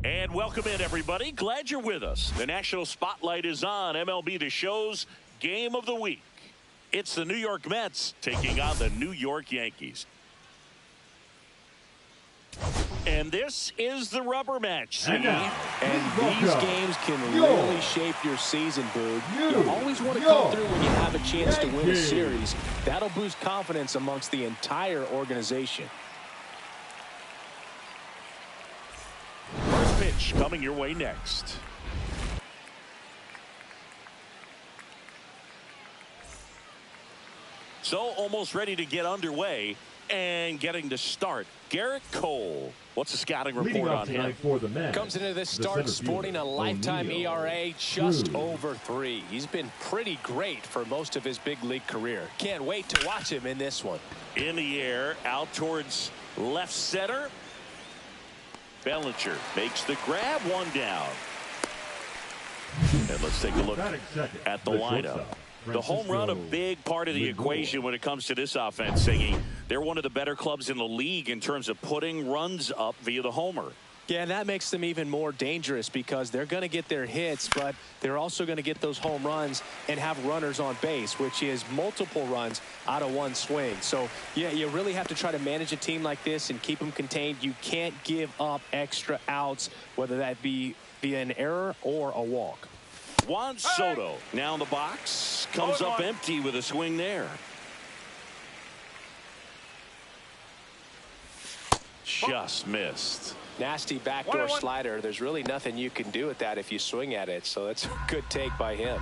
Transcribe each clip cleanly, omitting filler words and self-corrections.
And welcome in, everybody. Glad you're with us. The national spotlight is on MLB The Show's Game of the Week. It's the New York Mets taking on the New York Yankees. And this is the rubber match. And these games can really shape your season, Boog. You always want to come through when you have a chance to win a series. That'll boost confidence amongst the entire organization. First pitch coming your way next. So almost ready to get underway and getting to start. Garrett Cole. What's the scouting report on him? For the Mets, comes into this start sporting a lifetime ERA just over 3. He's been pretty great for most of his big league career. Can't wait to watch him in this one. In the air, out towards left center. Bellinger makes the grab, one down. And let's take a look at the lineup. The home run, a big part of the equation when it comes to this offense, Siggy. They're one of the better clubs in the league in terms of putting runs up via the homer. Yeah, and that makes them even more dangerous because they're going to get their hits, but they're also going to get those home runs and have runners on base, which is multiple runs out of one swing. So, yeah, you really have to try to manage a team like this and keep them contained. You can't give up extra outs, whether that be via an error or a walk. Juan Soto now in the box, comes up empty with a swing there. Just missed. Nasty backdoor slider. There's really nothing you can do with that if you swing at it, so that's a good take by him.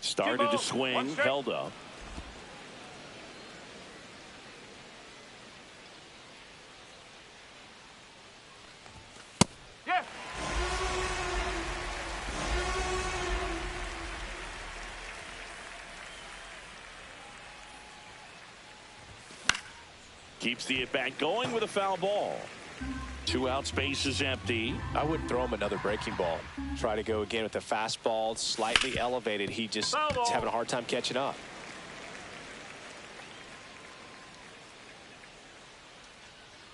Started to swing, held up. Keeps the at-bat going with a foul ball. 2 out, space is empty. I wouldn't throw him another breaking ball. Try to go again with the fastball, slightly elevated. He just is having a hard time catching up.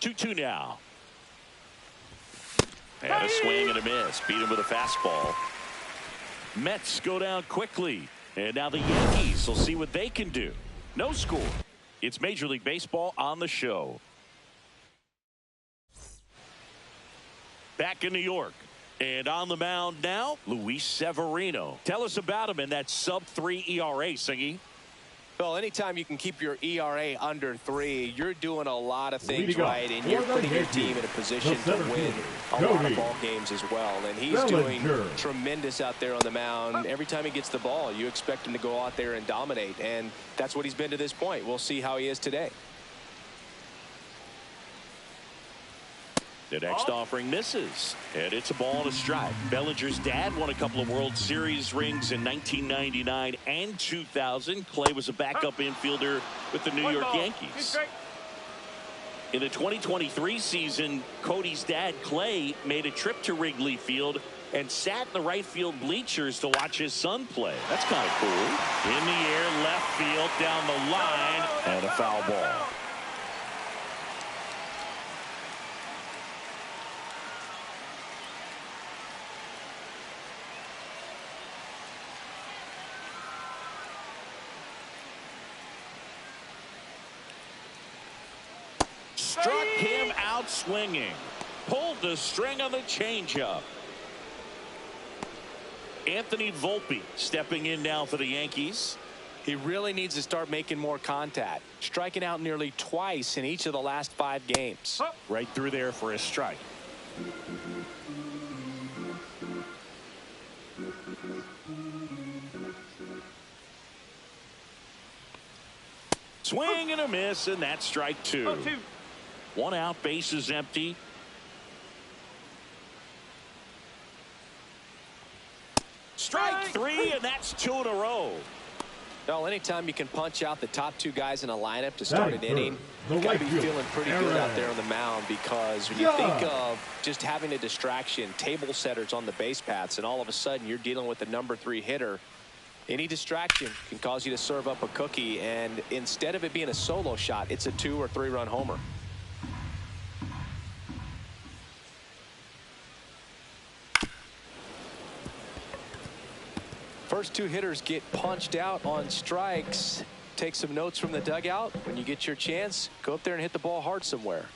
Two now. And a swing and a miss. Beat him with a fastball. Mets go down quickly. And now the Yankees will see what they can do. No score. It's Major League Baseball on the show. Back in New York. And on the mound now, Luis Severino. Tell us about him in that sub-3 ERA, Singy. Well, anytime you can keep your ERA under 3, you're doing a lot of things right, and you're putting your team in a position to win a lot of ball games as well. And he's doing tremendous out there on the mound. Every time he gets the ball, you expect him to go out there and dominate, and that's what he's been to this point. We'll see how he is today. The next offering misses, and it's a ball and a strike. Bellinger's dad won a couple of World Series rings in 1999 and 2000. Clay was a backup infielder with the New York Yankees. In the 2023 season, Cody's dad, Clay, made a trip to Wrigley Field and sat in the right field bleachers to watch his son play. That's kind of cool. In the air, left field, down the line, and a foul ball. Struck him out swinging. Pulled the string on the changeup. Anthony Volpe stepping in now for the Yankees. He really needs to start making more contact. Striking out nearly twice in each of the last 5 games. Right through there for a strike. Swing and a miss, and that's strike 2. 1 out, base is empty. Strike 3, and that's 2 in a row. Well, anytime you can punch out the top 2 guys in a lineup to start an inning, you've got to be feeling pretty good out there on the mound, because when you think of just having a distraction, table setters on the base paths, and all of a sudden you're dealing with the number 3 hitter, Any distraction can cause you to serve up a cookie, and instead of it being a solo shot, it's a 2- or 3-run homer. First two hitters get punched out on strikes. Take some notes from the dugout. When you get your chance, go up there and hit the ball hard somewhere.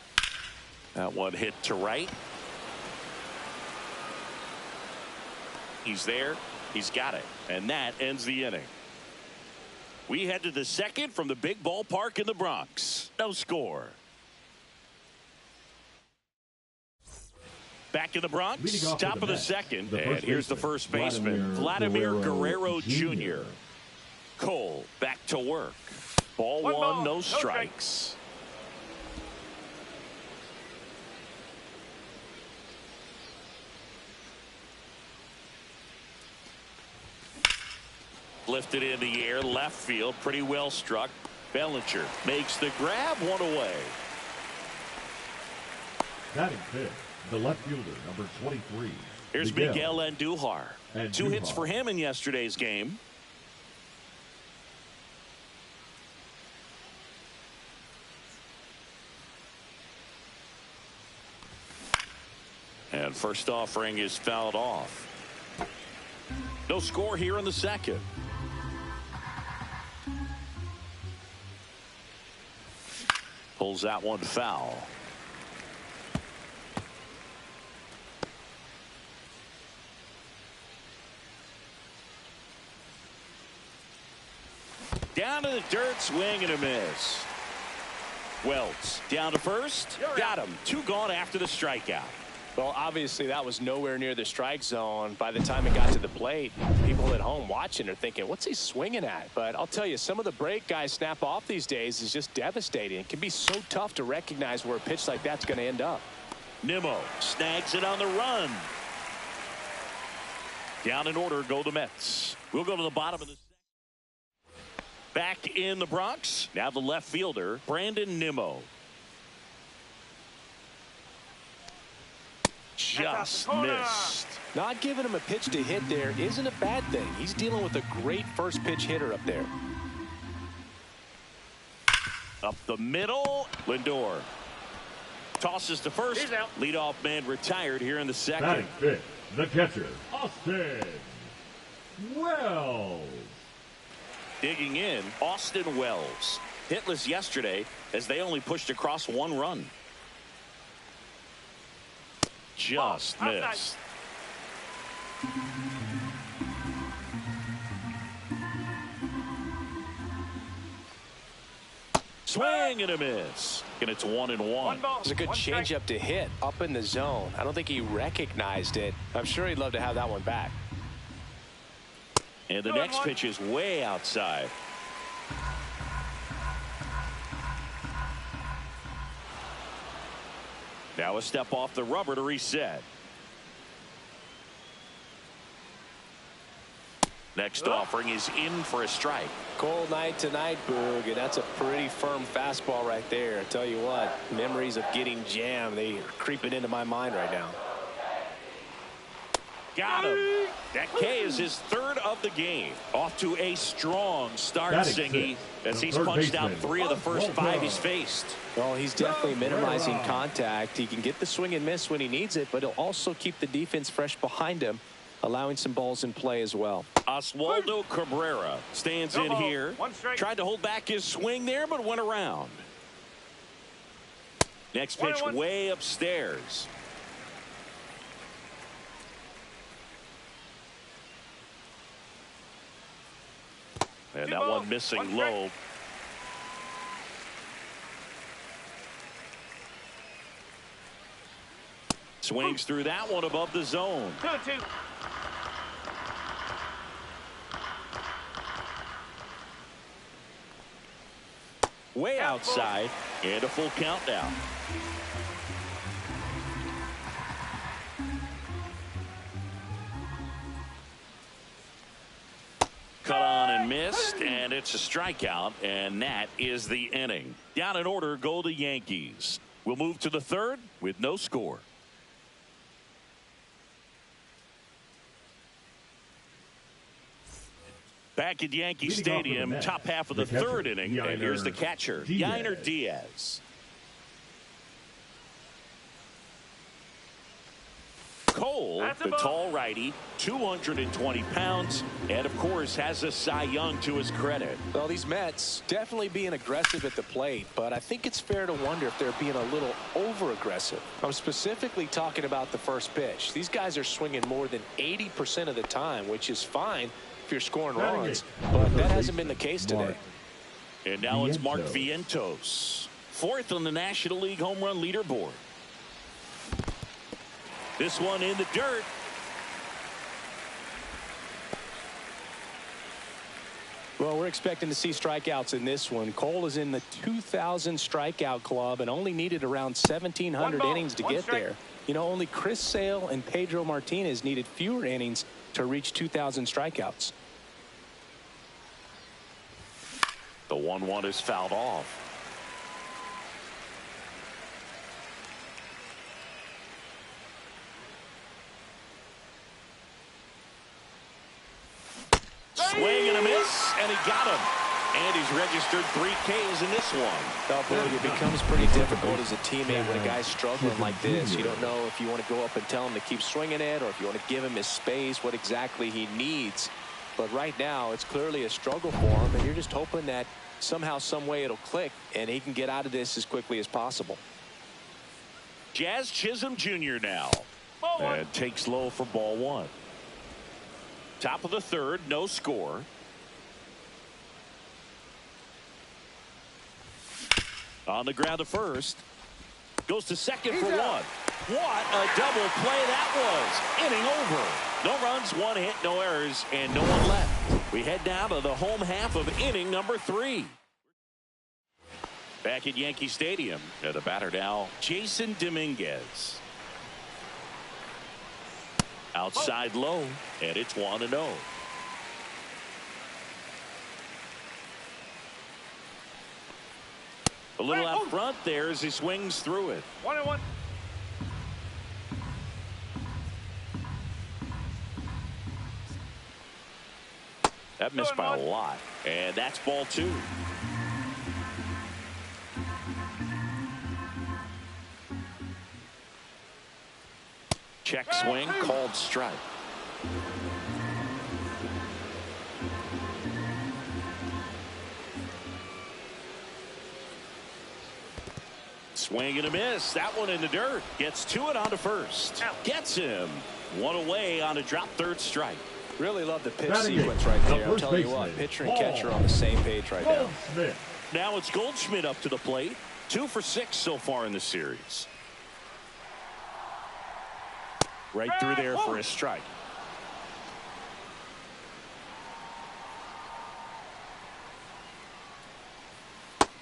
That one hit to right. He's there. He's got it. And that ends the inning. We head to the second from the big ballpark in the Bronx. No score. Back in the Bronx, top of the second. And here's the first baseman, Vladimir Guerrero Jr. Cole back to work. Ball one, no strikes. Lifted in the air, left field, pretty well struck. Bellinger makes the grab, one away. Batting fifth, the left fielder, number 23. Here's Miguel Andujar. 2 hits for him in yesterday's game. And first offering is fouled off. No score here in the second. Pulls that one foul. Down to the dirt, swing and a miss. Wells down to first. Got him. 2 gone after the strikeout. Well, obviously that was nowhere near the strike zone. By the time it got to the plate, people at home watching are thinking, what's he swinging at? But I'll tell you, some of the break guys snap off these days is just devastating. It can be so tough to recognize where a pitch like that's going to end up. Nimmo snags it on the run. Down in order go the Mets. We'll go to the bottom of the second. Back in the Bronx, now the left fielder, Brandon Nimmo. Just missed. Not giving him a pitch to hit there isn't a bad thing. He's dealing with a great first pitch hitter up there. Up the middle, Lindor tosses to first. Leadoff man retired here in the second. Batting fifth, the catcher, Austin Wells. Digging in, Austin Wells. Hitless yesterday as they only pushed across 1 run. Just missed. Swing and a miss. And it's 1-1. It's a good changeup to hit up in the zone. I don't think he recognized it. I'm sure he'd love to have that one back. And the next pitch is way outside. Now a step off the rubber to reset. Next offering is in for a strike. Cold night tonight, Boog, and that's a pretty firm fastball right there. I tell you what, memories of getting jammed, they are creeping into my mind right now. Got him. That K is his 3rd of the game. Off to a strong start, Singy, as he's punched out 3 of the first 5 he's faced. Well, he's definitely minimizing contact. He can get the swing and miss when he needs it, but he'll also keep the defense fresh behind him, allowing some balls in play as well. Oswaldo Cabrera stands in here. Tried to hold back his swing there, but went around. Next pitch way upstairs. And that one missing low. Swings through that one above the zone. 2-2. Way outside, and a full count now. Cut on and missed, and it's a strikeout, and that is the inning. Down in order go the Yankees. We'll move to the 3rd with no score. Back at Yankee Leading off Stadium, for the top half of Mets, the the third catcher, inning, and here's the catcher, Yainer Diaz. Cole, the tall righty, 220 pounds, and of course has a Cy Young to his credit. Well, these Mets definitely being aggressive at the plate, but I think it's fair to wonder if they're being a little over-aggressive. I'm specifically talking about the first pitch. These guys are swinging more than 80% of the time, which is fine if you're scoring runs, but that hasn't been the case today. And now it's Mark Vientos, fourth on the National League home run leaderboard. This one in the dirt. Well, we're expecting to see strikeouts in this one. Cole is in the 2,000 strikeout club and only needed around 1,700 innings to get there. You know, only Chris Sale and Pedro Martinez needed fewer innings to reach 2,000 strikeouts. The 1-1 is fouled off. Swing and a miss, and he got him. And he's registered 3 Ks in this one. Oh, boy, it becomes pretty difficult as a teammate when a guy's struggling like this. You don't know if you want to go up and tell him to keep swinging it or if you want to give him his space, what exactly he needs. But right now, it's clearly a struggle for him, and you're just hoping that somehow, some way it'll click, and he can get out of this as quickly as possible. Jazz Chisholm Jr. now. And takes low for ball 1. Top of the third, no score. On the ground to first. Goes to second for 1. What a double play that was. Inning over. No runs, 1 hit, no errors, and no one left. We head down to the home half of inning number 3. Back at Yankee Stadium. The batter now, Jason Dominguez. Outside low, and it's 1-0. A little out front there as he swings through it. 1-1. That missed by a lot, and that's ball 2. Check swing, called strike. Swing and a miss. That one in the dirt. Gets to it onto first. Gets him. 1 away on a drop third strike. Really love the pitch sequence right there. I'll tell you what, pitcher and catcher are on the same page right now. Now it's Goldschmidt up to the plate. 2 for 6 so far in the series. Right through there for a strike.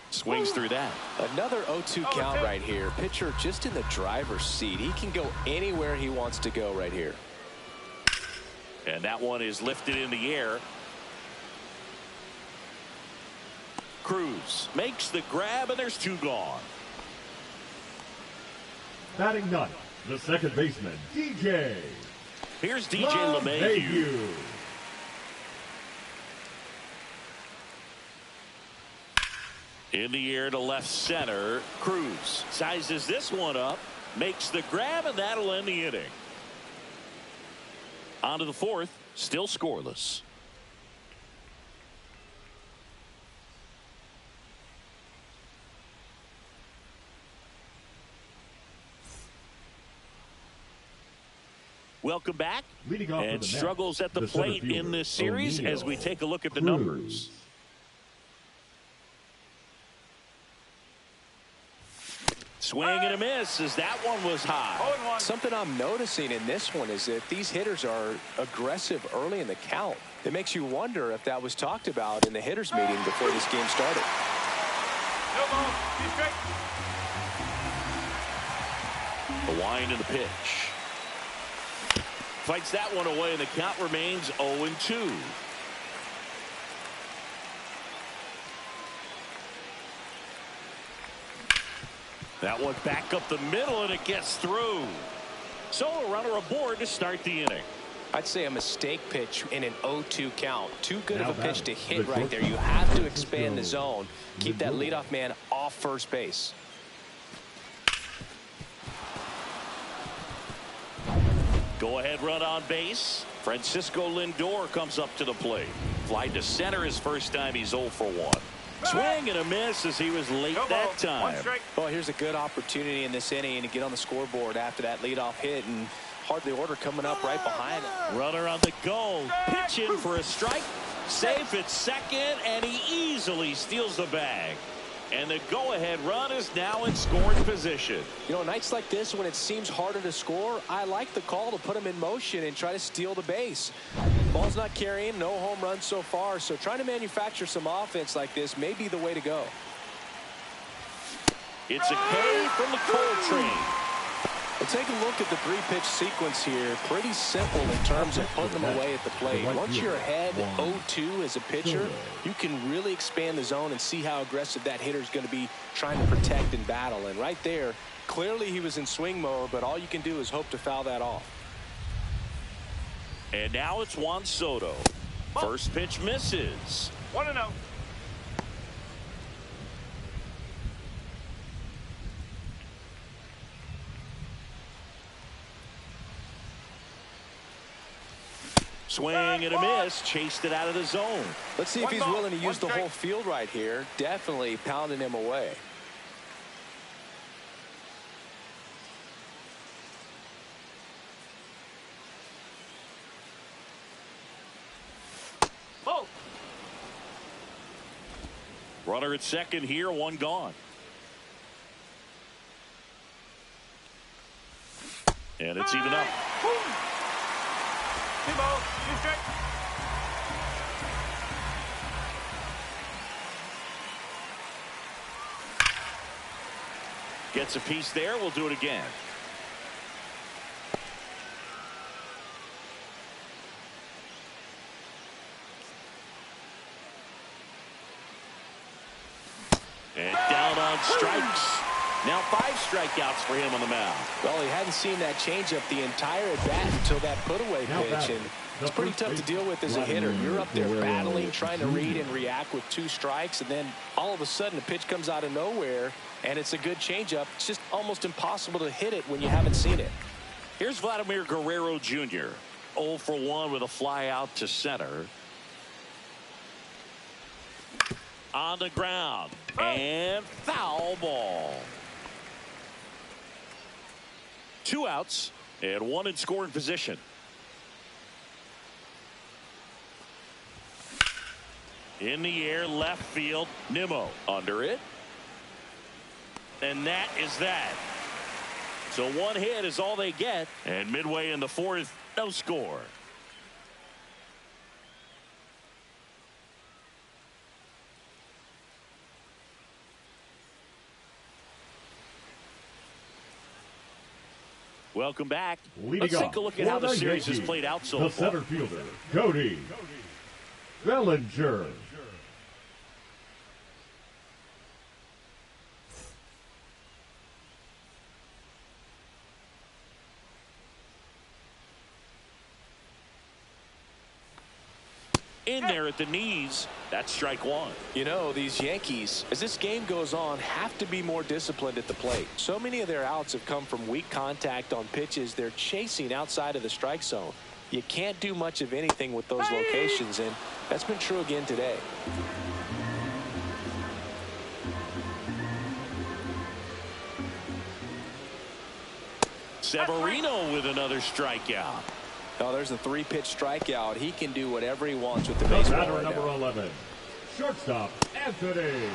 Swings through that. Another 0-2 count right here. Pitcher just in the driver's seat. He can go anywhere he wants to go right here. And that one is lifted in the air. Cruz makes the grab, and there's 2 gone. Batting ninth, the second baseman, DJ. Here's DJ LeMahieu. In the air to left center. Cruz sizes this one up, makes the grab, and that'll end the inning. On to the 4th, still scoreless. Welcome back. And struggles at the plate in this series as we take a look at the numbers. Swing and a miss as that one was high. Something I'm noticing in this one is that these hitters are aggressive early in the count. It makes you wonder if that was talked about in the hitters meeting before this game started. The wind and the pitch. Fights that one away, and the count remains 0-2. That one back up the middle, and it gets through. So a runner aboard to start the inning. I'd say a mistake pitch in an 0-2 count. Too good Now of a pitch to hit the right there. shortstop, You have to Francisco expand the zone. Keep that Lindor. leadoff man off first base. Go ahead run on base. Francisco Lindor comes up to the plate. Fly to center his first time. He's 0 for 1. Swing and a miss as he was late that time. Well, here's a good opportunity in this inning to get on the scoreboard after that leadoff hit, and hardly order coming up right behind him. Runner on the go. Pitch in for a strike. Safe at second, and he easily steals the bag. And the go-ahead run is now in scoring position. You know, nights like this when it seems harder to score, I like the call to put him in motion and try to steal the base. Ball's not carrying, no home runs so far, so trying to manufacture some offense like this may be the way to go. It's a K from the Coltrane. Well, take a look at the three-pitch sequence here. Pretty simple in terms of putting them away at the plate. Once you're ahead 0-2 as a pitcher, you can really expand the zone and see how aggressive that hitter is going to be trying to protect and battle. And right there, clearly he was in swing mode, but all you can do is hope to foul that off. And now it's Juan Soto. First pitch misses. 1-0. Swing and a miss. Chased it out of the zone. Let's see if he's willing to use the whole field right here. Definitely pounding him away. Ball. Runner at second here, one gone. And it's even up. 2 balls, 2 strikes. Gets a piece there. We'll do it again. And down on strikes. Now 5 strikeouts for him on the mound. Well, he hadn't seen that changeup the entire at bat until that put-away pitch, and it's pretty tough to deal with as a hitter. You're up there battling, trying to read and react with 2 strikes, and then all of a sudden a pitch comes out of nowhere, and it's a good changeup. It's just almost impossible to hit it when you haven't seen it. Here's Vladimir Guerrero Jr. 0 for 1 with a fly out to center. On the ground. And foul ball. 2 outs and 1 in scoring position. In the air, left field. Nimmo under it. And that is that. So 1 hit is all they get. And midway in the 4th, no score. Welcome back. Let's take a look at how the series has played out so far. The center fielder, Cody Bellinger. In there at the knees. That's strike 1. You know, these Yankees, as this game goes on, have to be more disciplined at the plate. So many of their outs have come from weak contact on pitches they're chasing outside of the strike zone. You can't do much of anything with those locations, and that's been true again today. Severino with another strikeout. Oh, there's a 3-pitch strikeout. He can do whatever he wants with the The baseball batter, right number now. 11, shortstop, Anthony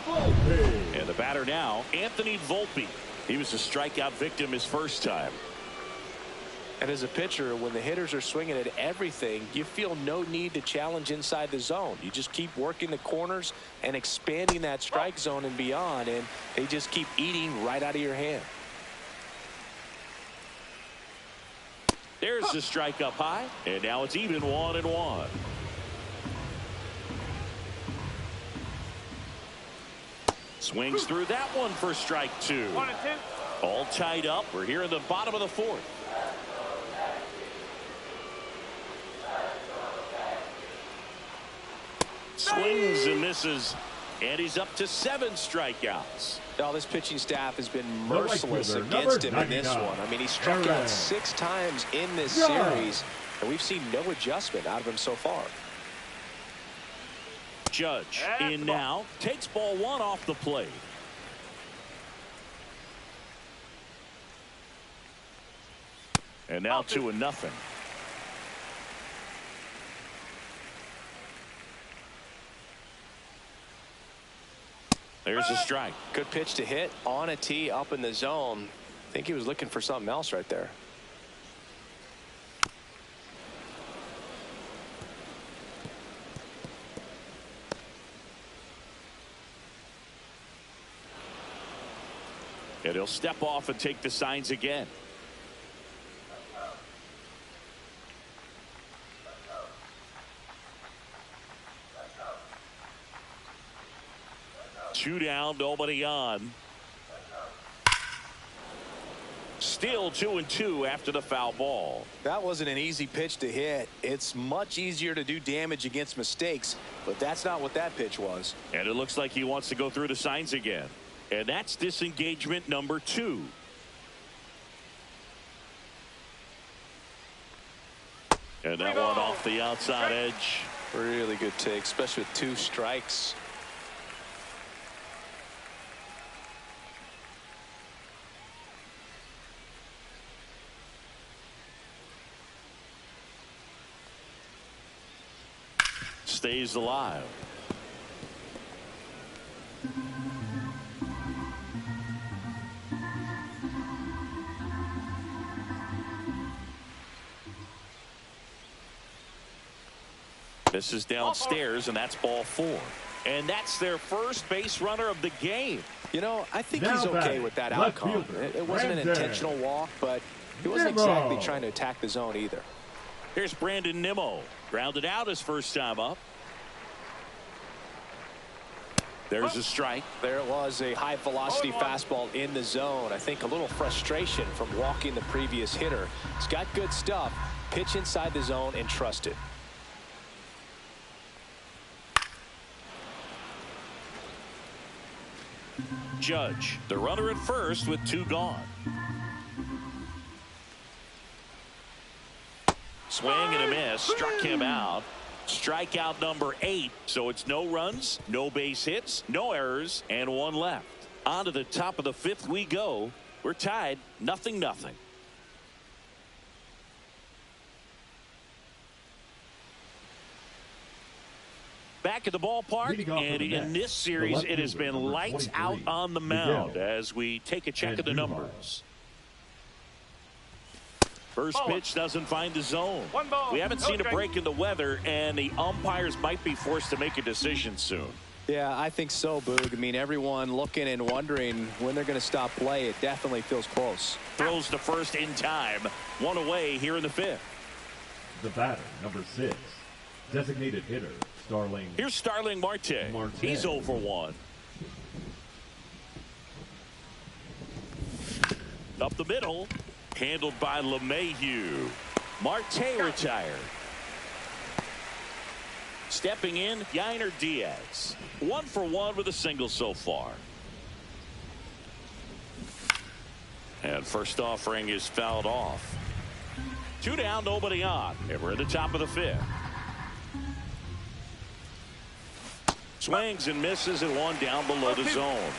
Volpe. And the batter now, Anthony Volpe. He was a strikeout victim his first time. And as a pitcher, when the hitters are swinging at everything, you feel no need to challenge inside the zone. You just keep working the corners and expanding that strike zone and beyond, and they just keep eating right out of your hand. There's the strike up high, and now it's even 1-1. Swings through that one for strike 2. 1-2. All tied up. We're here in the bottom of the 4th. Swings and misses. And he's up to 7 strikeouts. Now, this pitching staff has been merciless against him in this one. I mean, he struck out 6 times in this series, and we've seen no adjustment out of him so far. Judge in now, takes ball 1 off the plate. And now 2-0. There's a strike. Good pitch to hit on a tee up in the zone. I think he was looking for something else right there. And he'll step off and take the signs again. Two down, nobody on. Still 2-2 after the foul ball. That wasn't an easy pitch to hit. It's much easier to do damage against mistakes, but that's not what that pitch was. And it looks like he wants to go through the signs again. And that's disengagement number 2. And that one off the outside edge. Really good take, especially with 2 strikes. Stays alive. This is downstairs, and that's ball 4. And that's their first base runner of the game. You know, I think he's okay with that outcome. It wasn't an intentional walk, but he wasn't exactly trying to attack the zone either. Here's Brandon Nimmo. Grounded out his first time up. There's a strike. There was a high velocity fastball in the zone. I think a little frustration from walking the previous hitter. He's got good stuff. Pitch inside the zone and trust it. Judge, the runner at first with 2 gone. Swing and a miss, struck him out. Strikeout number 8, so it's no runs, no base hits, no errors, and 1 left. On to the top of the 5th we go. We're tied, 0-0. Back at the ballpark, and in this series, it has been lights out on the mound as we take a check of the numbers. First pitch doesn't find the zone. We haven't seen a break in the weather, and the umpires might be forced to make a decision soon. Yeah, I think so, Boog. I mean, everyone looking and wondering when they're going to stop play. It definitely feels close. Throws to first in time. 1 away here in the 5th. The batter, number 6. Designated hitter, Starling. Here's Starling Marte. He's 0 for 1. Up the middle. Handled by LeMahieu. Marte retired. Stepping in, Yainer Diaz. 1 for 1 with a single so far. And first offering is fouled off. 2 down, nobody on. And we're at the top of the 5th. Swings and misses and 1 down below the zone.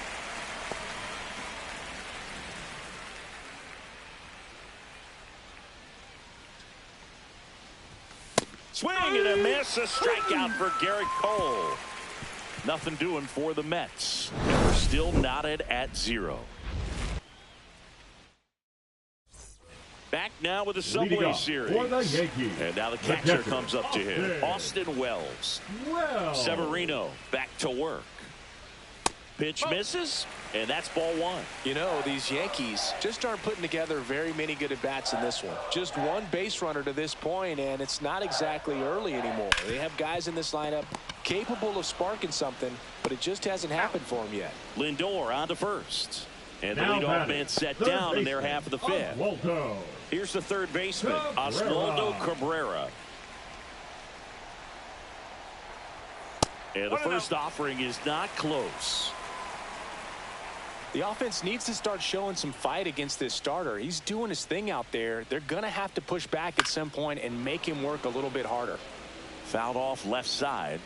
Swing and a miss, a strikeout for Garrett Cole. Nothing doing for the Mets. And we're still knotted at 0. Back now with the Subway Series. And now the catcher comes up to him. Austin Wells. Severino back to work. Pitch misses, and that's ball 1. You know, these Yankees just aren't putting together very many good at-bats in this one. Just 1 base runner to this point, and it's not exactly early anymore. They have guys in this lineup capable of sparking something, but it just hasn't happened for them yet. Lindor on to first. And the leadoff man set down in their half of the 5th. Here's the third baseman, Oswaldo Cabrera. And the first offering is not close. The offense needs to start showing some fight against this starter. He's doing his thing out there. They're going to have to push back at some point and make him work a little bit harder. Fouled off left side.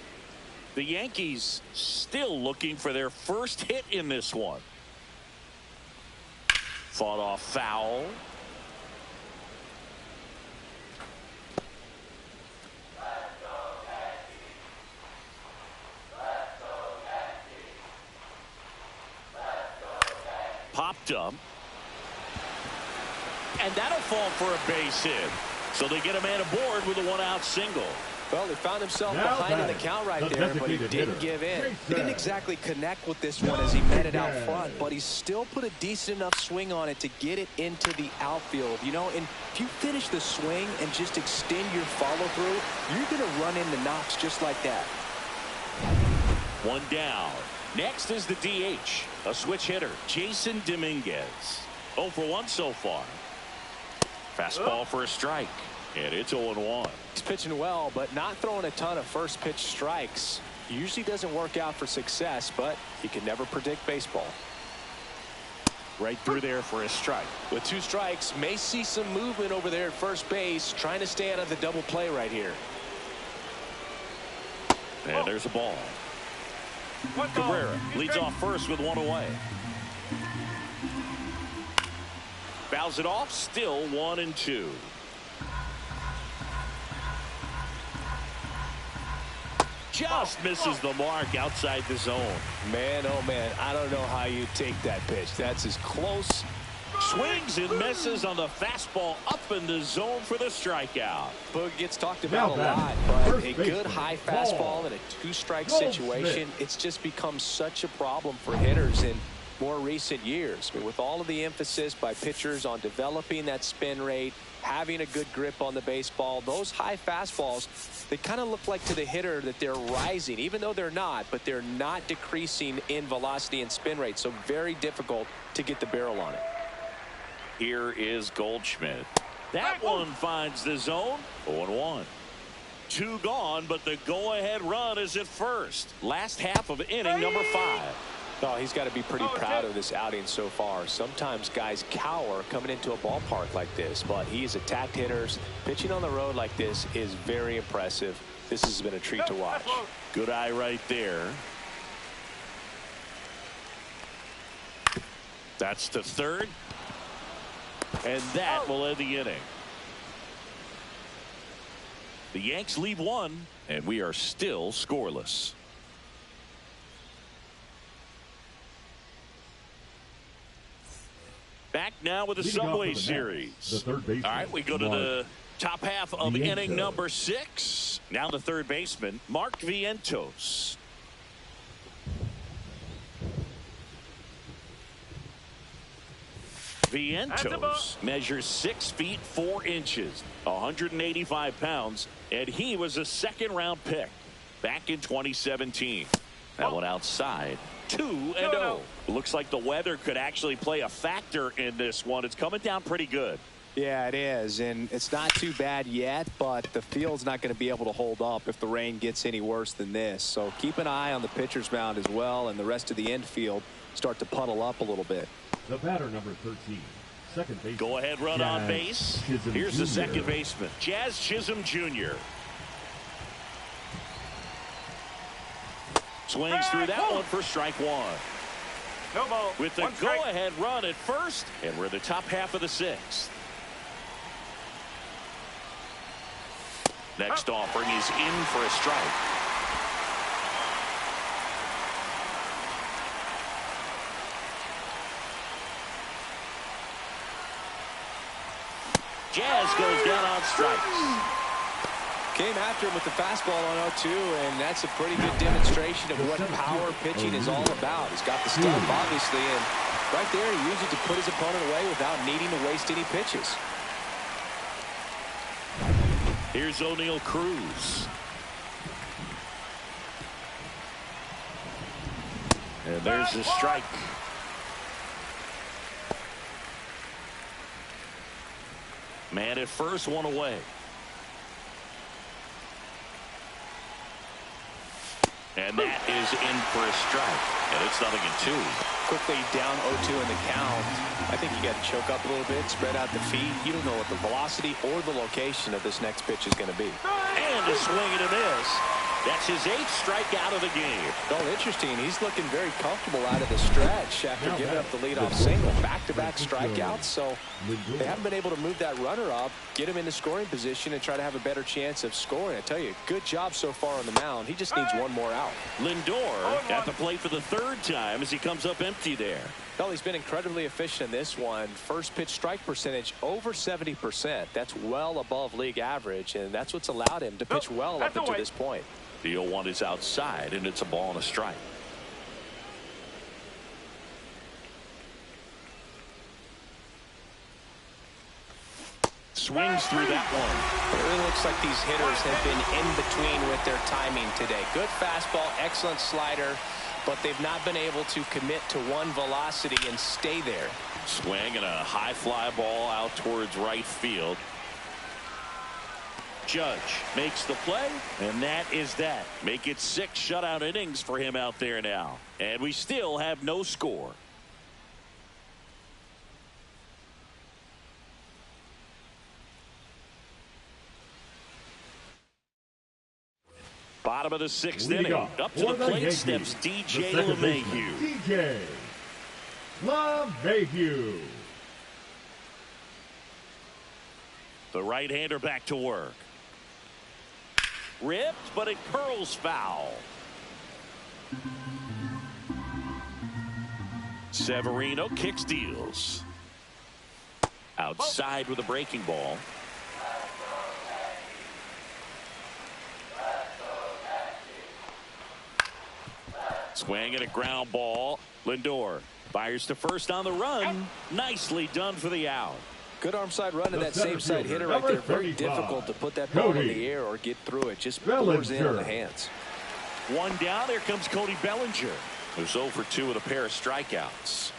The Yankees still looking for their first hit in this one. Fought off foul. Popped up. And that'll fall for a base hit. So they get a man aboard with a one-out single. Well, he found himself behind in the count right there, but he didn't give in. He didn't exactly connect with this one as he met it out front, but he still put a decent enough swing on it to get it into the outfield. You know, and if you finish the swing and just extend your follow-through, you're going to run into knocks just like that. One down. Next is the DH, a switch hitter, Jason Dominguez. 0 for 1 so far. Fastball for a strike, and it's 0-1. He's pitching well, but not throwing a ton of first pitch strikes. Usually doesn't work out for success, but you can never predict baseball. Right through there for a strike. With 2 strikes, may see some movement over there at first base, trying to stay out of the double play right here. And there's a ball. Cabrera leads off first with 1 away. Fouls it off, still 1-2. Just misses the mark outside the zone. Man, oh man, I don't know how you take that pitch. That's as close. Swings and misses on the fastball up in the zone for the strikeout. Boog gets talked about a lot, but a good high fastball in a 2-strike situation, it's just become such a problem for hitters in more recent years. I mean, with all of the emphasis by pitchers on developing that spin rate, having a good grip on the baseball, those high fastballs, they kind of look like to the hitter that they're rising, even though they're not, but they're not decreasing in velocity and spin rate. So very difficult to get the barrel on it. Here is Goldschmidt. That one finds the zone. 0-1. 2 gone, but the go-ahead run is at first. Last half of inning number 5. Oh, he's got to be pretty proud of this outing so far. Sometimes guys cower coming into a ballpark like this, but he's attacked hitters. Pitching on the road like this is very impressive. This has been a treat to watch. Good eye right there. That's the third. And that will end the inning. The Yanks lead 1, and we are still scoreless. Back now with the Subway Series. All right, we go to the top half of inning number 6. Now the third baseman, Mark Vientos. Vientos measures 6 feet 4 inches, 185 pounds, and he was a second-round pick back in 2017. That one outside. 2-0. Looks like the weather could actually play a factor in this one. It's coming down pretty good. Yeah, it is, and it's not too bad yet, but the field's not going to be able to hold up if the rain gets any worse than this. So keep an eye on the pitcher's mound as well, and the rest of the infield start to puddle up a little bit. The batter, number 13, second base. Go ahead, run on base. Here's the second baseman, Jazz Chisholm Jr. Swings through that one for strike 1. No ball. With the go-ahead run at first, and we're in the top half of the 6th. Next offering is in for a strike. Jazz goes down on strikes. Came after him with the fastball on 0-2, and that's a pretty good demonstration of what power pitching is all about. He's got the stuff, obviously, and right there he used it to put his opponent away without needing to waste any pitches. Here's O'Neal Cruz. And there's the strike. Man at first, 1 away. And that is in for a strike. And it's 0-2. Quickly down 0-2 in the count. I think you got to choke up a little bit, spread out the feet. You don't know what the velocity or the location of this next pitch is going to be. And a swing and a miss. That's his 8th strikeout of the game. Oh, interesting. He's looking very comfortable out of the stretch after giving up the leadoff single. Back-to-back strikeouts, so they haven't been able to move that runner up, get him in the scoring position, and try to have a better chance of scoring. I tell you, good job so far on the mound. He just needs one more out. Lindor at the plate for the 3rd time as he comes up empty there. Well, he's been incredibly efficient in this one. First pitch strike percentage over 70%. That's well above league average, and that's what's allowed him to pitch well up until this point. The 0-1 is outside, and it's a ball and a strike. Swings through that one. It really looks like these hitters have been in between with their timing today. Good fastball, excellent slider, but they've not been able to commit to one velocity and stay there. Swing and a high fly ball out towards right field. Judge makes the play, and that is that. Make it 6 shutout innings for him out there now. And we still have no score. Bottom of the 6th inning. Up to the plate steps DJ LeMahieu. DJ LeMahieu. The right-hander back to work. Ripped, but it curls foul. Severino kicks, deals. Outside with a breaking ball. Swing and a ground ball. Lindor fires to first on the run. Nicely done for the out. Good arm side run to that same side hitter right there. Very difficult to put that ball in the air or get through it. Just pours in on the hands. One down. There comes Cody Bellinger, who's 0 for 2 with a pair of strikeouts.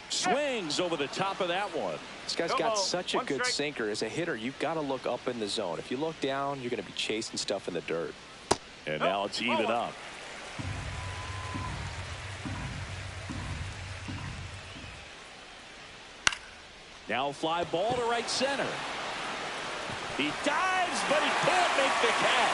Swings over the top of that one. This guy's got such a good sinker. As a hitter, you've got to look up in the zone. If you look down, you're going to be chasing stuff in the dirt. And now it's even up. Now a fly ball to right center. He dives, but he can't make the catch.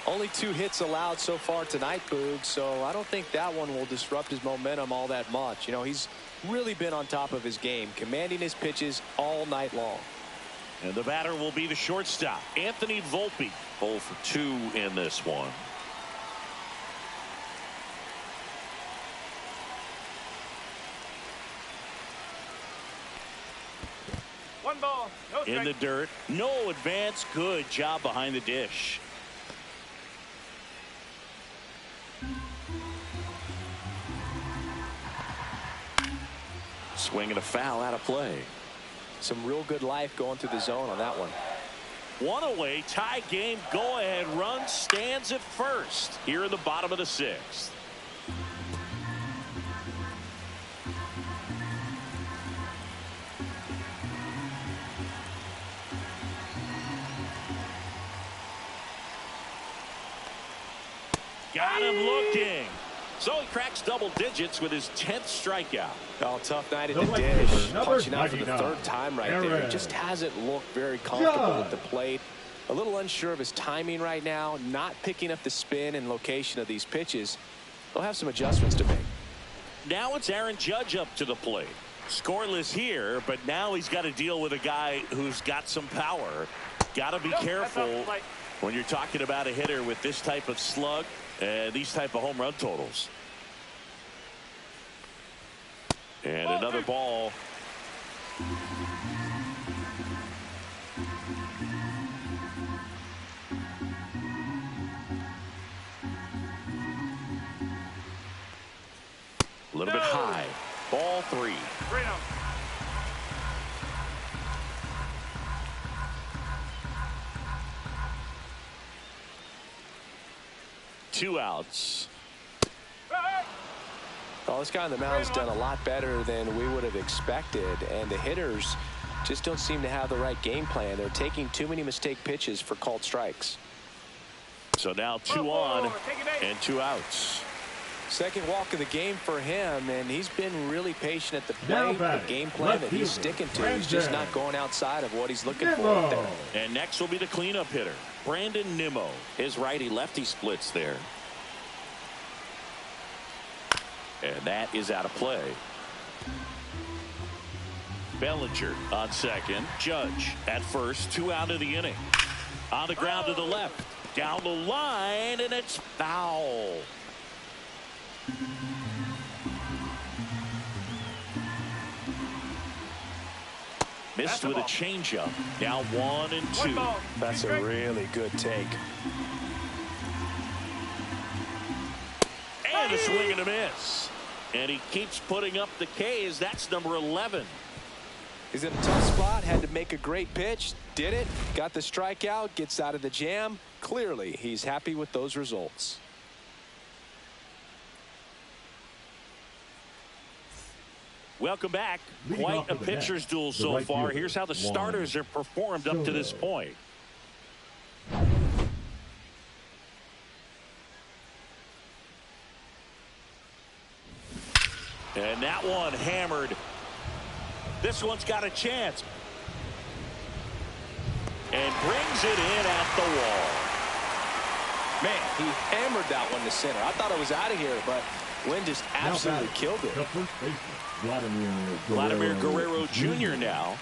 Only 2 hits allowed so far tonight, Boog, so I don't think that one will disrupt his momentum all that much. You know, he's really been on top of his game, commanding his pitches all night long. And the batter will be the shortstop, Anthony Volpe. 0 for 2 in this one. One ball, no strike. In the dirt, no advance. Good job behind the dish. Swing and a foul out of play. Some real good life going through the zone on that one. 1 away, tie game, go ahead run stands at first here in the bottom of the 6th. Got him looking. So he cracks double digits with his 10th strikeout. Oh, tough night at the dish. Punching out for the 3rd time right there. He just hasn't looked very comfortable at the plate. A little unsure of his timing right now. Not picking up the spin and location of these pitches. They'll have some adjustments to make. Now it's Aaron Judge up to the plate. Scoreless here, but now he's got to deal with a guy who's got some power. Got to be careful when you're talking about a hitter with this type of slug and these type of home run totals. And another ball. A little bit high. Ball 3. Two outs. Oh, Well, this guy on the mound's done a lot better than we would have expected, and the hitters just don't seem to have the right game plan. They're taking too many mistake pitches for called strikes. So now 2 on and 2 outs. Second walk of the game for him, and he's been really patient at the plate. The game plan that he's sticking to is just not going outside of what he's looking for out there. And next will be the cleanup hitter, Brandon Nimmo. His righty-lefty splits there. And that is out of play. Bellinger on second. Judge at first. 2 out of the inning. On the ground to the left. Down the line, and it's foul. Missed with a changeup. Now 1 and 2. That's a really good take. And a swing and a miss. And he keeps putting up the Ks. That's number 11. He's in a tough spot. Had to make a great pitch. Did it. Got the strikeout. Gets out of the jam. Clearly, he's happy with those results. Welcome back. Quite a pitcher's duel so far. Here's how the starters have performed up to this point. And that one hammered. This one's got a chance. And brings it in at the wall. Man, he hammered that one to center. I thought it was out of here, but Wynn just absolutely killed it. Vladimir Guerrero Jr. now.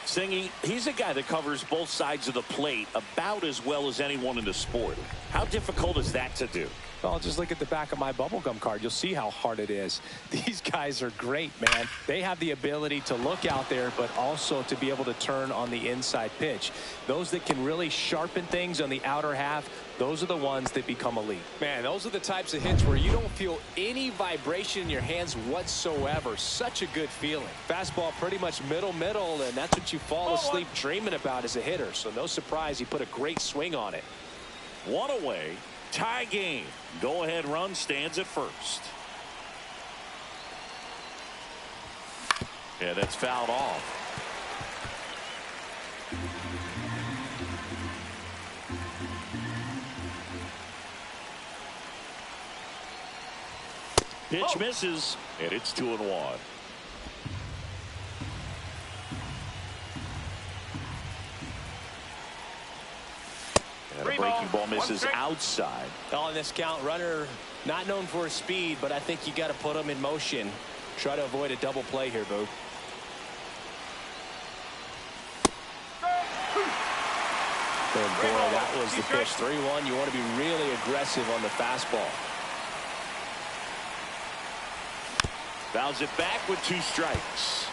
Singy, he's a guy that covers both sides of the plate about as well as anyone in the sport. How difficult is that to do? Well, just look at the back of my bubblegum card. You'll see how hard it is. These guys are great, man. They have the ability to look out there, but also to be able to turn on the inside pitch. Those that can really sharpen things on the outer half, those are the ones that become elite. Man, those are the types of hits where you don't feel any vibration in your hands whatsoever. Such a good feeling. Fastball pretty much middle, and that's what you fall asleep dreaming about as a hitter. So no surprise he put a great swing on it. 1 away. Tie game. Go-ahead run stands at first. Yeah, that's fouled off. Pitch misses, and it's 2-1. And a breaking ball misses outside. On this count, runner not known for his speed, but I think you got to put him in motion. Try to avoid a double play here, Boo. And boy, that was the pitch. 3-1. You want to be really aggressive on the fastball. Fouls it back with 2 strikes.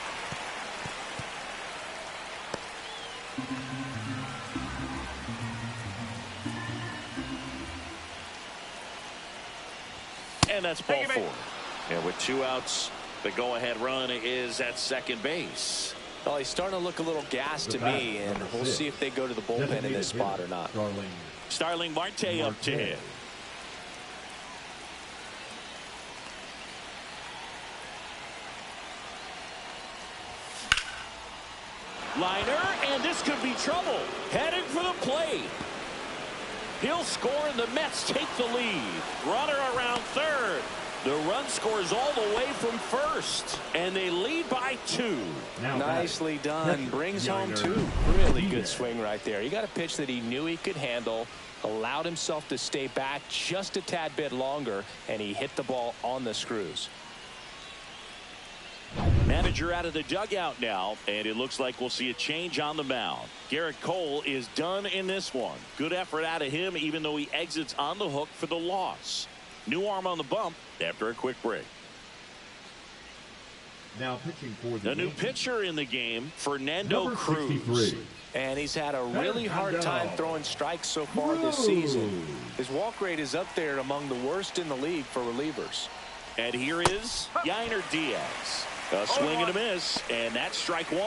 And that's ball 4. And with 2 outs, the go-ahead run is at second base. Well, he's starting to look a little gassed to me, and we'll see if they go to the bullpen in this spot or not. Starling Marte up to hit. Liner, and this could be trouble. Heading for the plate. He'll score, and the Mets take the lead. Runner around third. The run scores all the way from first, and they lead by 2. Nicely done. Brings home 2. Really good swing right there. He got a pitch that he knew he could handle, allowed himself to stay back just a tad bit longer, and he hit the ball on the screws. Manager out of the dugout now, and it looks like we'll see a change on the mound. Garrett Cole is done in this one. Good effort out of him, even though he exits on the hook for the loss. New arm on the bump after a quick break. Now pitching for the new pitcher in the game, Fernando Cruz. And he's had a really hard time throwing strikes so far this season. His walk rate is up there among the worst in the league for relievers. And here is Yainer Diaz. A swing and a miss, and that's strike 1.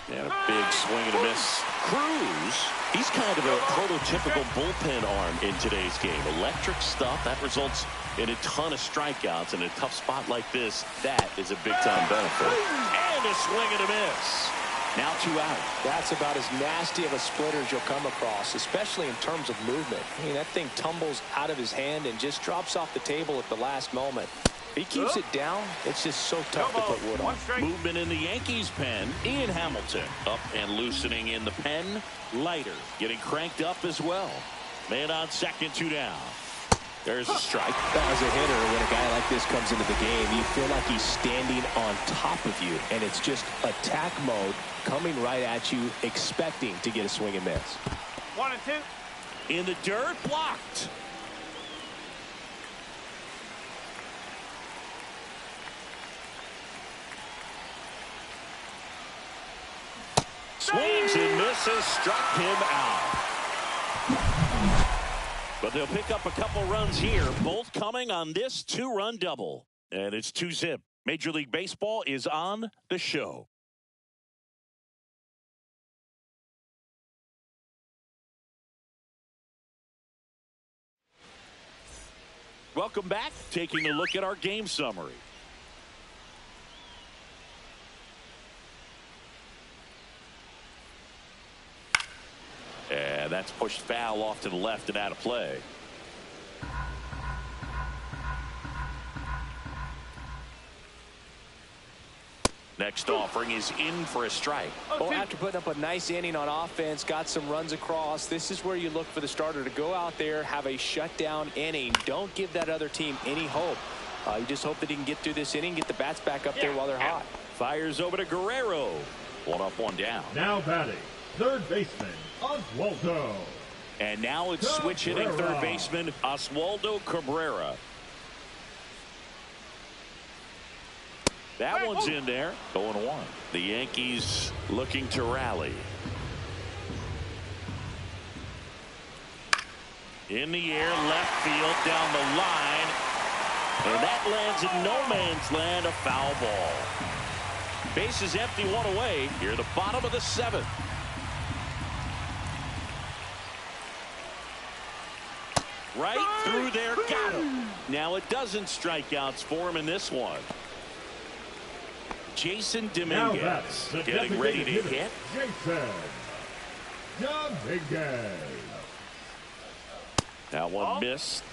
And a big swing and a miss. Cruz, he's kind of a prototypical bullpen arm in today's game. Electric stuff that results in a ton of strikeouts. In a tough spot like this, that is a big-time benefit. And a swing and a miss. Now 2 out. That's about as nasty of a splitter as you'll come across, especially in terms of movement. I mean, that thing tumbles out of his hand and just drops off the table at the last moment. He keeps it down. It's just so tough to put wood on. Movement in the Yankees pen. Ian Hamilton up and loosening in the pen. Leiter getting cranked up as well. Man on second, 2 down. There's a strike. As a hitter, when a guy like this comes into the game, you feel like he's standing on top of you, and it's just attack mode coming right at you, expecting to get a swing and miss. 1 and 2. In the dirt, blocked. Swings and misses, struck him out. But they'll pick up a couple runs here, both coming on this 2-run double. And it's 2-zip. Major League Baseball is on the show. Welcome back. Taking a look at our game summary. And that's pushed foul off to the left and out of play. Next offering is in for a strike. Well, after putting up a nice inning on offense, got some runs across, this is where you look for the starter to go out there, have a shutdown inning. Don't give that other team any hope. You just hope that he can get through this inning, get the bats back up there while they're hot. Fires over to Guerrero. 1 up, 1 down. Now batting, third baseman, Oswaldo. And now it's switch hitting third baseman Oswaldo Cabrera. That one's in there. 0-1. The Yankees looking to rally. In the air, left field, down the line. And that lands in no man's land, a foul ball. Base is empty, 1 away. Here at the bottom of the 7th. Right through there, got him. Now it doesn't strikeouts for him in this one. Jason Dominguez getting ready to hit. Jason Dominguez. That one missed.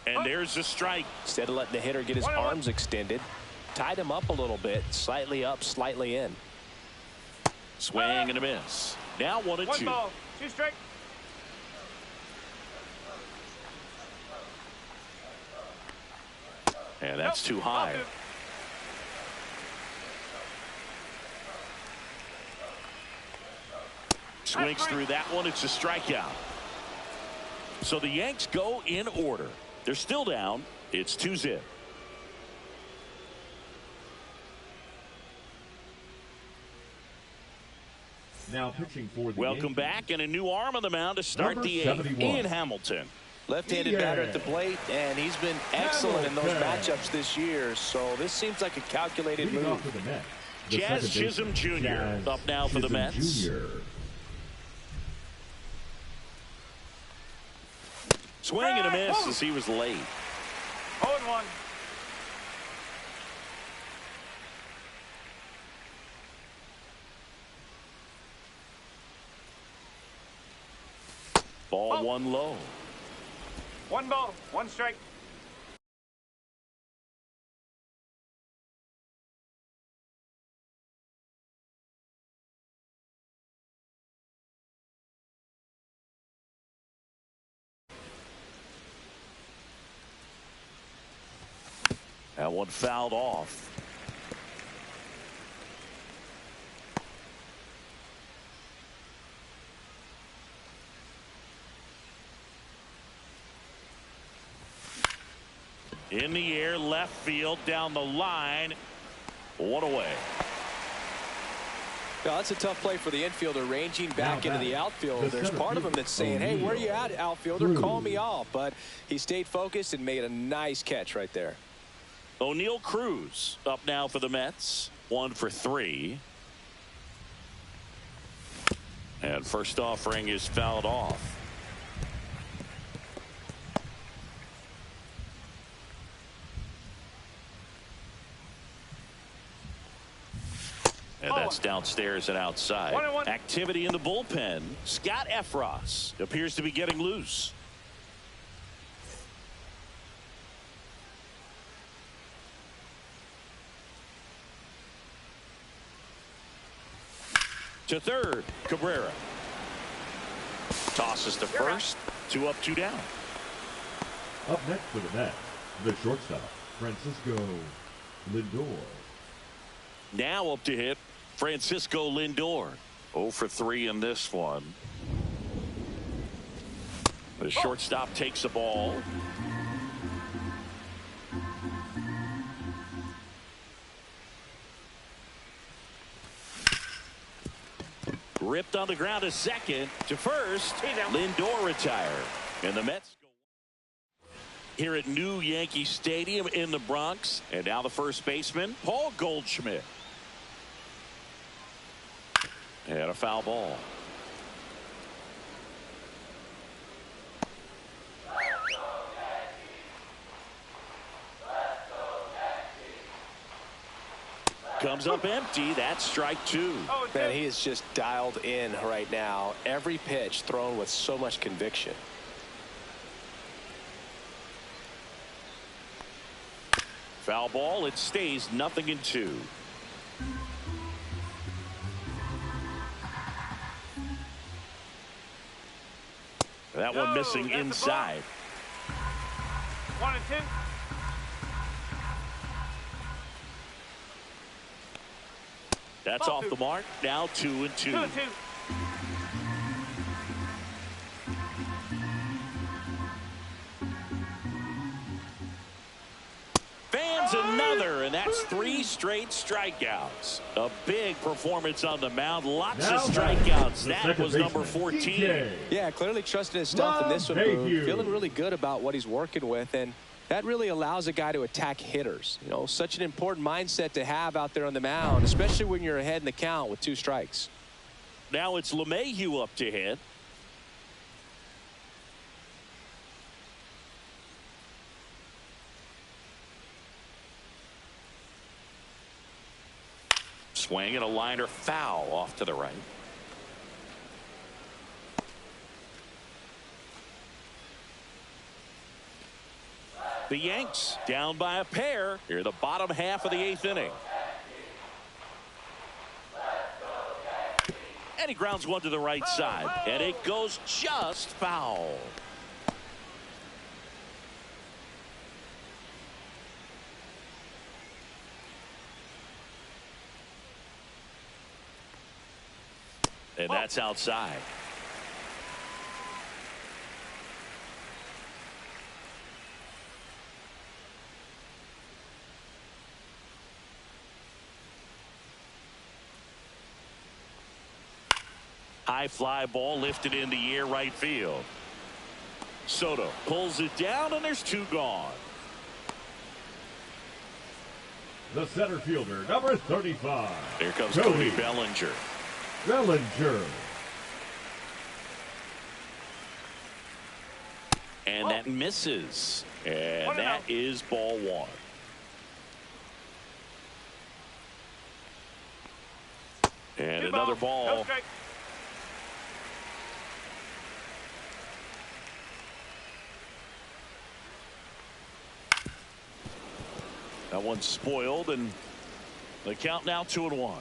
And there's a strike. Instead of letting the hitter get his arms extended, tied him up a little bit, slightly up, slightly in. Swing and a miss. Now 1 and 2. 1 ball, 2 strike. And that's too high. Swings through that one. It's a strikeout. So the Yanks go in order. They're still down. It's 2-zip. Now pitching for the Welcome Yankees. back, and a new arm on the mound to start Number the 8th. 71. Ian Hamilton. Left-handed batter at the plate, and he's been excellent in those Hamilton. matchups this year. So this seems like a calculated Leading off move. to the Mets, the Jazz second Chisholm baseman, Jr. Jazz up now for the Chisholm Mets. Jr. Swing and a miss as he was late. 0-1. Ball 1 low. 1 ball, 1 strike. That one fouled off. In the air, left field, down the line. 1 away. Well, that's a tough play for the infielder, ranging back into the outfield. There's part of him that's saying, hey, where are you at, outfielder? Call me off. But he stayed focused and made a nice catch right there. O'Neal Cruz up now for the Mets. 1 for 3. And first offering is fouled off. And that's downstairs and outside. 1-1. Activity in the bullpen. Scott Efros appears to be getting loose. To third, Cabrera. Tosses to first. 2 up, 2 down. Up next for the Mets, the shortstop, Francisco Lindor. Now up to hit, Francisco Lindor. 0 for 3 in this one. The shortstop takes the ball. Ripped on the ground to second. To first, Lindor retired. And the Mets go here at New Yankee Stadium in the Bronx. And now the first baseman, Paul Goldschmidt. And a foul ball. Comes up empty. That's strike 2. Man, he is just dialed in right now. Every pitch thrown with so much conviction. Foul ball. It stays 0-2. That one missing inside. 1 and 2. That's off the mark. Now 2 and 2. 2 and 2. Fans another, and that's 3 straight strikeouts. A big performance on the mound. Lots of strikeouts. That was number 14. Yeah, clearly trusting his stuff in this one. Feeling really good about what he's working with, and that really allows a guy to attack hitters. You know, such an important mindset to have out there on the mound, especially when you're ahead in the count with 2 strikes. Now it's LeMahieu up to hit. Swing and a liner foul off to the right. The Yanks down by a pair here in the bottom half of the 8th inning. And he grounds one to the right side, and it goes just foul. And that's outside. High fly ball lifted in the air right field. Soto pulls it down, and there's 2 gone. The center fielder, number 35. Here comes Cody Bellinger. And that misses. And that is ball 1. And another ball. That one's spoiled, and the count now 2-1.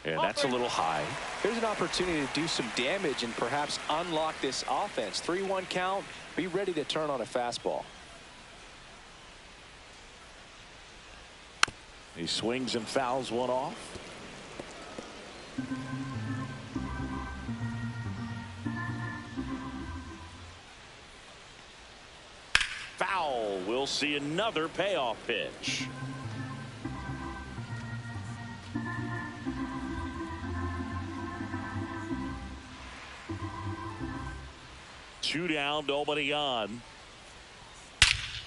And that's a little high. Here's an opportunity to do some damage and perhaps unlock this offense. 3-1 count. Be ready to turn on a fastball. He swings and fouls one off. see another payoff pitch. Two down, nobody on.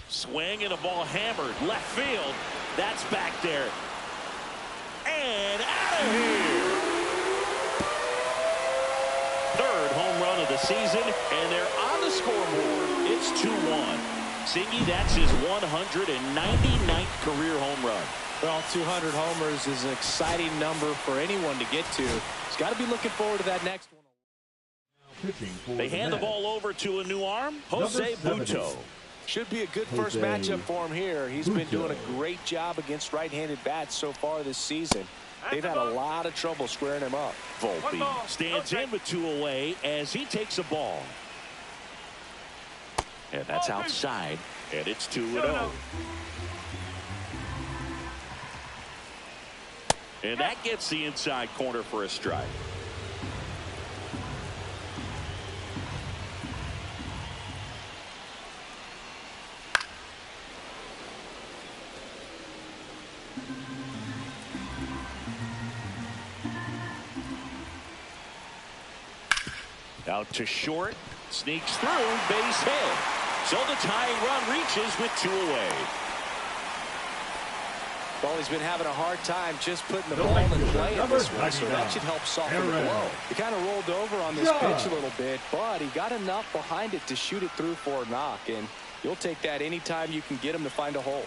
Swing and a ball hammered left field. That's back there. And out of here. Third home run of the season, and they're on the scoreboard. It's 2-1. Siggy, that's his 199th career home run. Well, 200 homers is an exciting number for anyone to get to. He's got to be looking forward to that next one. They hand the ball over to a new arm, Jose Butto. Should be a good first matchup for him here. He's been doing a great job against right-handed bats so far this season. They've had a lot of trouble squaring him up. Volpe stands in with 2 away as he takes a ball. And that's outside, and it's 2-0. And that gets the inside corner for a strike. Out to short, sneaks through, base hit. So the tying run reaches with 2 away. Well, he's been having a hard time just putting the ball in play in this one, so that should help soften the blow. He kind of rolled over on this pitch a little bit, but he got enough behind it to shoot it through for a knock, and you'll take that anytime you can get him to find a hole.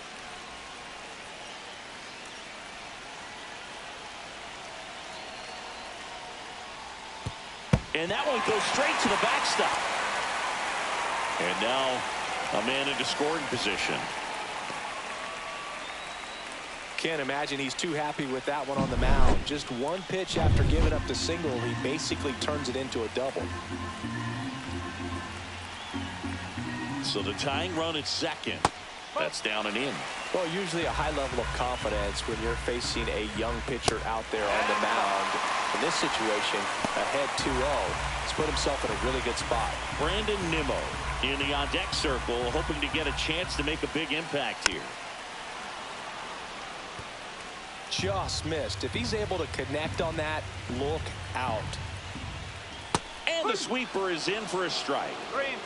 And that one goes straight to the backstop. And now a man into scoring position. Can't imagine he's too happy with that one on the mound. Just one pitch after giving up the single, he basically turns it into a double. So the tying run at second. That's down and in. Well, usually a high level of confidence when you're facing a young pitcher out there on the mound. In this situation, ahead 2-0, he's put himself in a really good spot. Brandon Nimmo in the on-deck circle, hoping to get a chance to make a big impact here. Just missed. If he's able to connect on that, look out. And the sweeper is in for a strike.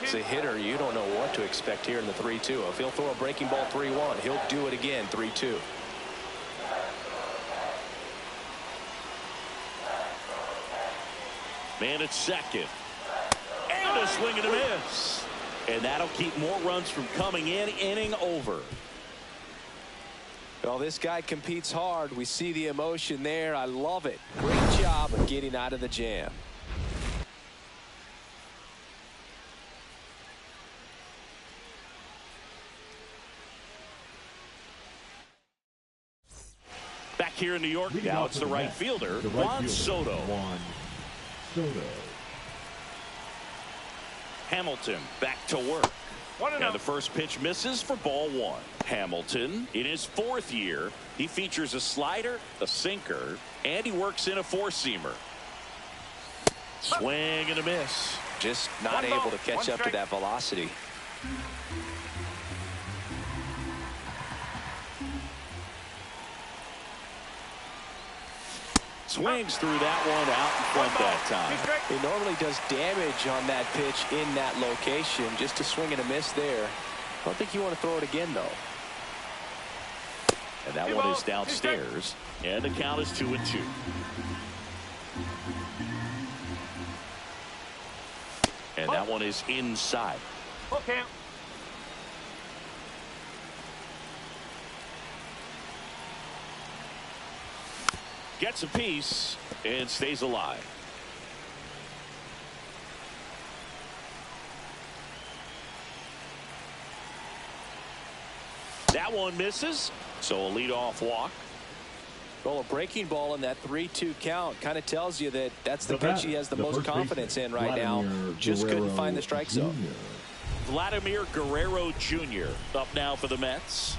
As a hitter, you don't know what to expect here in the 3-2. If he'll throw a breaking ball 3-1, he'll do it again 3-2. Man at second. And a swing and a miss. And that'll keep more runs from coming in. Inning over. Well, this guy competes hard. We see the emotion there. I love it. Great job of getting out of the jam. Back here in New York, now it's the right fielder, Juan Soto. Hamilton back to work. And the first pitch misses for ball 1. Hamilton, in his 4th year, he features a slider, a sinker, and he works in a 4-seamer. Swing and a miss. Just not able to catch up to that velocity. Swings through that one out in front that time. He normally does damage on that pitch in that location. Just a swing and a miss there. I don't think you want to throw it again, though. And that one is downstairs. And the count is 2-2. And that one is inside. Okay. Gets a piece and stays alive. That one misses, so a leadoff walk. Well, a breaking ball in that 3-2 count kind of tells you that that's the pitch he has the most confidence in right now. Just couldn't find the strike zone. Vladimir Guerrero Jr. up now for the Mets.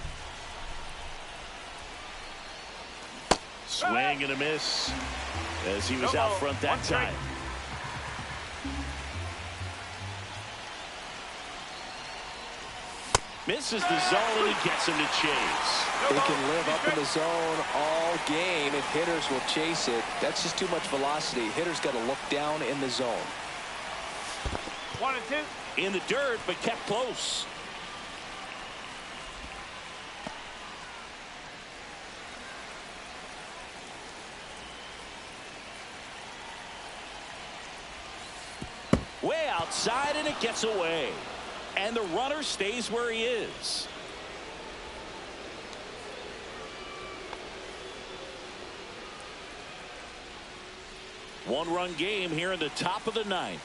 Swing and a miss as he was out front that time. Misses the zone, and he gets him to chase. They can live up in the zone all game if hitters will chase it. That's just too much velocity. Hitters got to look down in the zone. 1-2. In the dirt, but kept close. Way outside, and it gets away. And the runner stays where he is. One-run game here in the top of the ninth.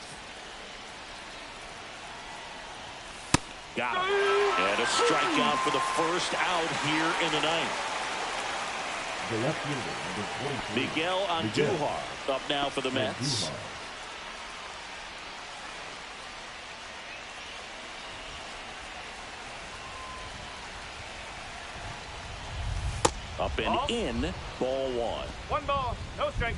Got him. And a strikeout for the first out here in the ninth. The left fielder, number 23. Miguel Andujar up now for the Mets. Andujar. Up and in, ball one. 1 ball, no strike.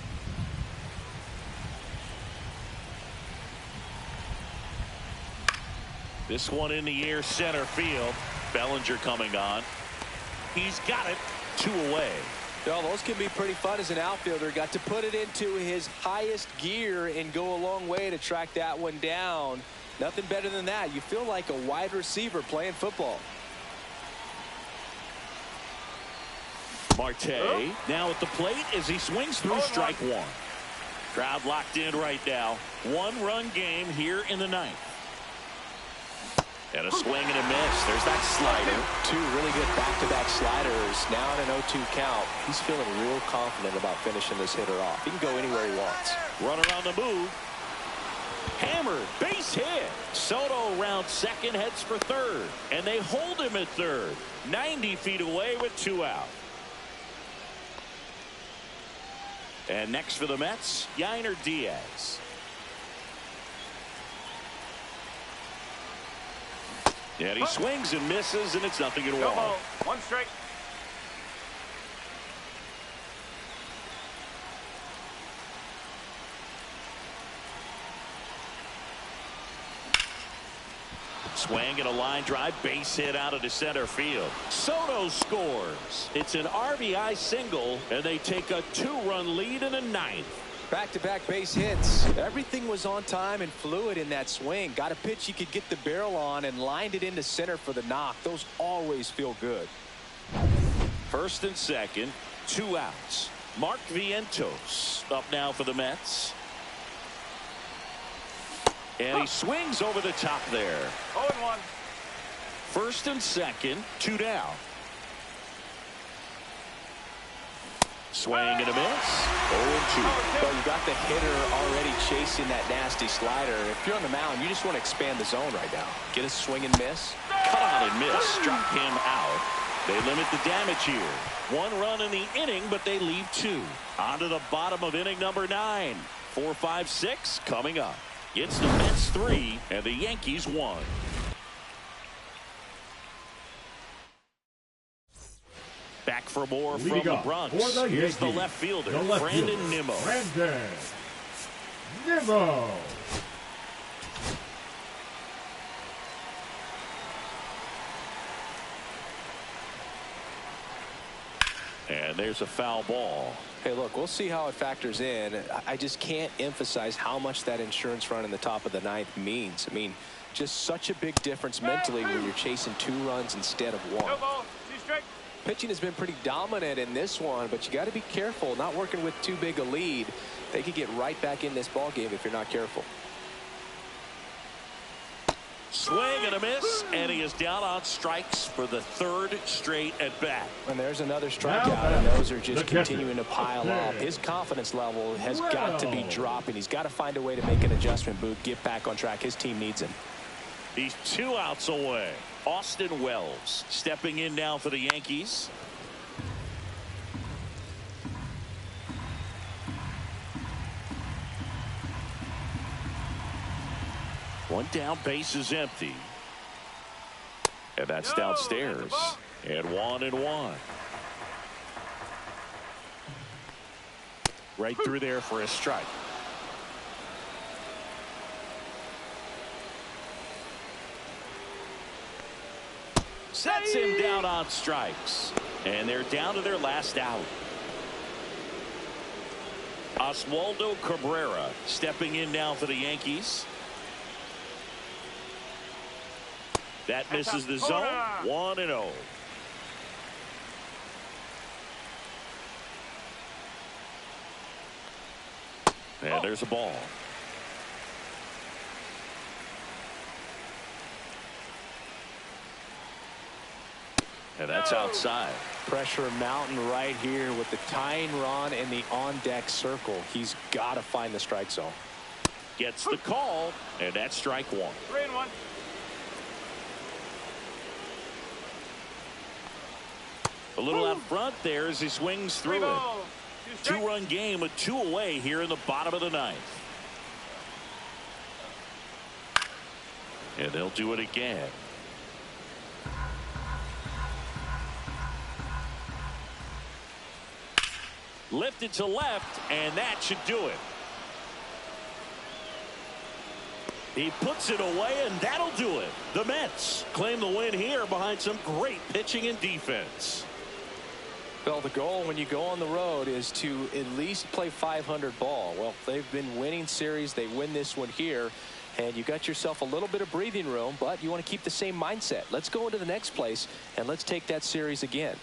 This one in the air, center field. Bellinger coming on. He's got it, 2 away. Well, those can be pretty fun as an outfielder. Got to put it into his highest gear and go a long way to track that one down. Nothing better than that. You feel like a wide receiver playing football. Marte now at the plate as he swings through strike one. Crowd locked in right now. 1-run game here in the ninth. And a swing and a miss. There's that slider. 2 really good back-to-back sliders. Now in an 0-2 count. He's feeling real confident about finishing this hitter off. He can go anywhere he wants. Runner on the move. Hammered, base hit. Soto round second, heads for third. And they hold him at third. 90 feet away with 2 out. And next for the Mets, Yainer Diaz. And he swings and misses, and it's 0-1. No ball, 1 strike. Swing and a line drive, base hit out into center field. Soto scores. It's an RBI single, and they take a 2-run lead in the ninth. Back-to-back base hits. Everything was on time and fluid in that swing. Got a pitch you could get the barrel on and lined it into center for the knock. Those always feel good. First and second, 2 outs. Mark Vientos up now for the Mets. And he swings over the top there. 0-1. First and second, 2 down. Swing and a miss. 0-2. Well, you got the hitter already chasing that nasty slider. If you're on the mound, you just want to expand the zone right now. Get a swing and miss. Cut on and miss. Struck him out. They limit the damage here. 1 run in the inning, but they leave 2. On to the bottom of inning number 9. 4, 5, 6 coming up. It's the Mets 3 and the Yankees 1. Back for more from the Bronx. Here's the left fielder, Brandon Nimmo. Brandon Nimmo. And there's a foul ball. Hey, look, we'll see how it factors in. I just can't emphasize how much that insurance run in the top of the ninth means. I mean, just such a big difference mentally when you're chasing 2 runs instead of 1. No ball, 2 strike. Pitching has been pretty dominant in this one, but you got to be careful. Not working with too big a lead. They could get right back in this ball game if you're not careful. Swing and a miss, and he is down on strikes for the 3rd straight at bat. And there's another strikeout, and those are just continuing to pile up. His confidence level has got to be dropping. He's got to find a way to make an adjustment, Boog, get back on track. His team needs him. He's 2 outs away. Austin Wells stepping in now for the Yankees. One down, base is empty. And that's downstairs. And 1-1. Right through there for a strike. Sets him down on strikes. And they're down to their last out. Oswaldo Cabrera stepping in now for the Yankees. That misses the zone. 1-0. And there's a ball. And that's outside. Pressure mountain right here with the tying run in the on-deck circle. He's got to find the strike zone. Gets the call, and that's strike one. 3-1. A little out front there as he swings through it. 2 strikes. 2-run game with 2 away here in the bottom of the ninth. And they'll do it again. Lifted to left, and that should do it. He puts it away, and that'll do it. The Mets claim the win here behind some great pitching and defense. Well, the goal when you go on the road is to at least play 500 ball. Well, they've been winning series. They win this one here, and you got yourself a little bit of breathing room, but you want to keep the same mindset. Let's go into the next place, and let's take that series again.